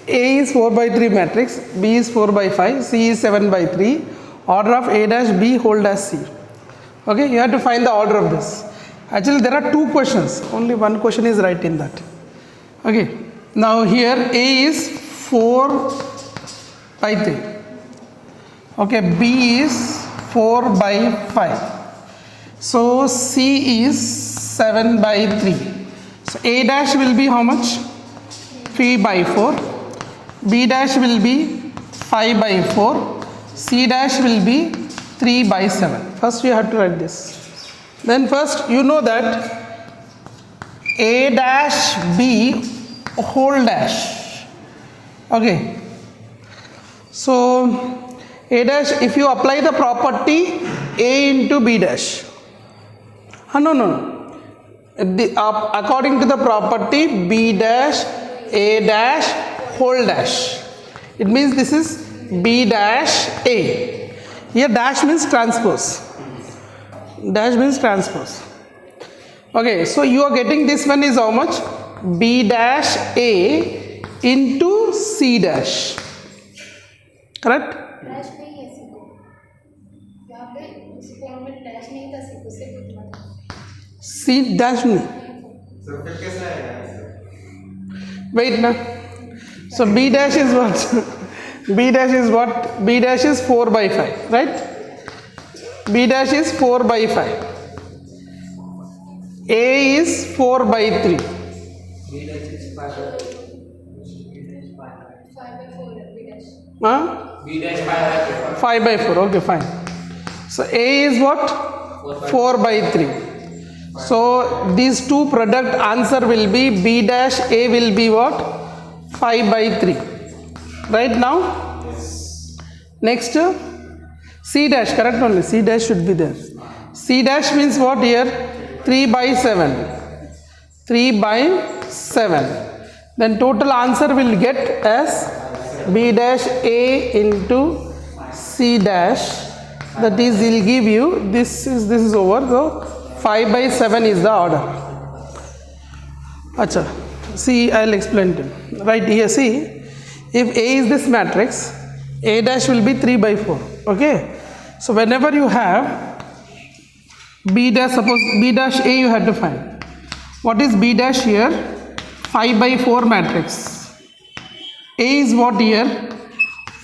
A is 4 by 3 matrix, B is 4 by 5, C is 7 by 3, order of A dash B whole dash C. Okay, you have to find the order of this. Actually there are two questions, only one question is right in that. Okay, now here A is 4 by 3. Okay, B is 4 by 5. So C is 7 by 3. So A dash will be how much? 3 by 4. B dash will be 5 by 4. C dash will be 3 by 7. First we have to write this. Then first you know that A dash B whole dash. Okay. So A dash, if you apply the property A into B dash. No. According to the property B dash A dash whole dash, it means this is B dash A. Here dash means transpose. Dash means transpose. Okay, so you are getting this one is how much? B dash A into C dash. Correct? Dash नहीं है सी को, यहाँ पे उस form में dash नहीं था सी को, सिर्फ इतना था। C dash नहीं. सर फिर कैसे आएगा? Wait na. So B dash is what? B dash is what? B dash is 4 by 5, right? B dash is 4 by 5. A is 4 by 3. B dash is 5 by 5/4 है B dash. Huh? B dash 5 by 4. 5 by 4, okay, fine. So A is what? 4 by 3. So these two product answer will be B dash A will be what? 5 by 3. Right now? Next C dash, correct only. C dash should be there. C dash means what here? 3 by 7. 3 by 7. Then total answer will get as B dash A into C dash. That is, will give you this is over. So 5 by 7 is the order. Acha. See, I'll explain to you. Right here, see, if A is this matrix, A dash will be 3 by 4. Okay. So whenever you have B dash, suppose B dash A you have to find. What is B dash here? 5 by 4 matrix. A is what here?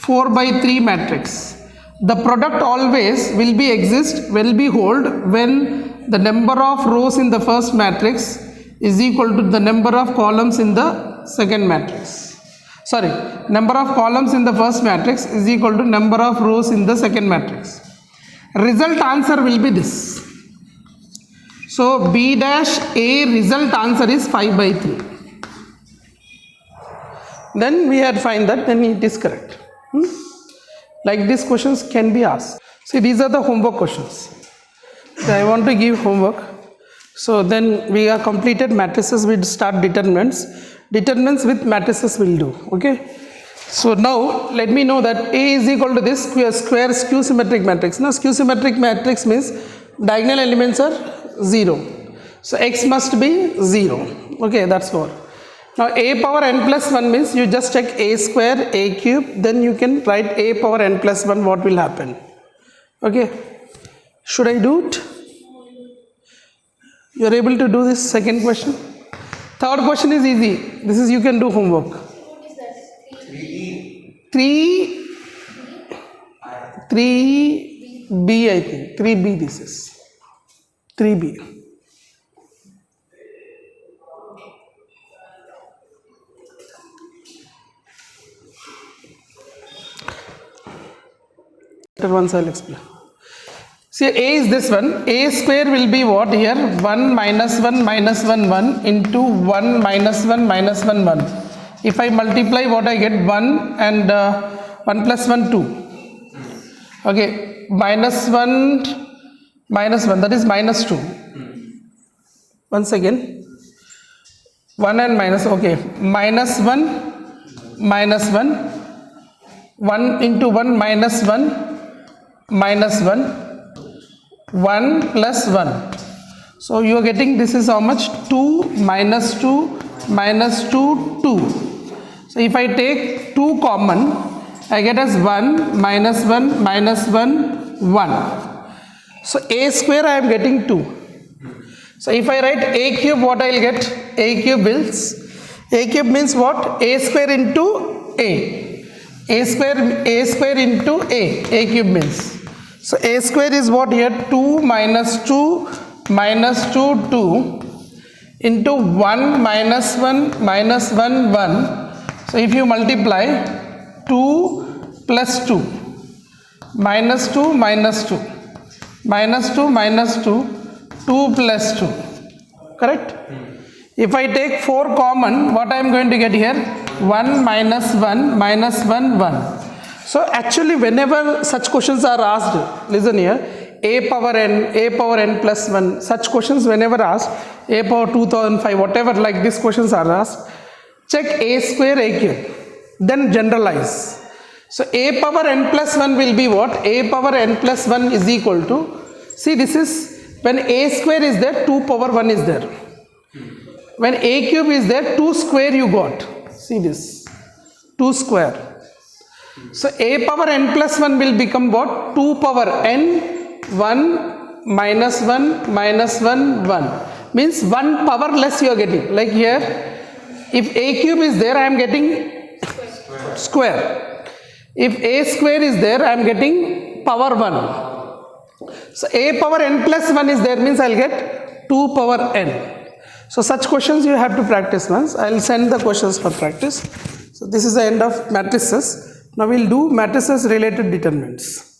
4 by 3 matrix. The product always will be hold when the number of rows in the first matrix is equal to the number of columns in the second matrix. Sorry, number of columns in the first matrix is equal to number of rows in the second matrix. Result answer will be this. So B dash A result answer is 5 by 3. Then we had find that, then it is correct. Like these questions can be asked. See, these are the homework questions. So I want to give homework. So then we are completed matrices, we start determinants. Determinants with matrices will do. Okay. So now let me know that A is equal to this square skew symmetric matrix. Now skew symmetric matrix means diagonal elements are 0. So X must be 0. Okay, that's all. Now A power n plus 1 means you just check A square, A cube, then you can write A power n plus 1 what will happen. Okay. Should I do it? You are able to do this second question? Third question is easy. This is you can do homework. 3B I think. 3B this is. 3B. Once I'll explain. See, A is this one. A square will be what here? 1 minus 1 minus 1 1 into 1 minus 1 minus 1 1. If I multiply what I get 1 and 1 plus 1 2. Okay, minus 1 that is minus 2. Once again 1 and minus, okay, minus 1 minus 1 1 into 1 minus 1 minus 1 1 plus 1. So you are getting this is how much? 2 minus 2 minus 2 2. So if I take 2 common, I get as 1 minus 1 minus 1 1. So a square I am getting 2. So if I write a cube, what I will get? A cube is, a cube means what? A square into a. A square into a cube means. So a square is what here? 2 minus 2 minus 2 2 into 1 minus 1 minus 1 1. So if you multiply 2 plus 2 minus 2 minus 2 minus 2 minus 2 2 plus 2, correct? If I take 4 common, what I am going to get here? 1 minus 1 minus 1 1. So actually whenever such questions are asked, listen here, a power n plus 1, such questions whenever asked, a power 2005, whatever like these questions are asked, check a square a cube, then generalize. So a power n plus 1 will be what? A power n plus 1 is equal to, see this is, when a square is there, 2 power 1 is there. When a cube is there, 2 square you got. See this, 2 square. So a power n plus 1 will become what? 2 power n 1 minus 1 minus 1 1. Means 1 power less you are getting. Like here, if a cube is there, I am getting square. If a square is there, I am getting power 1. So a power n plus 1 is there, means I will get 2 power n. So such questions you have to practice once. I will send the questions for practice. So this is the end of matrices. Now we will do matrices related determinants.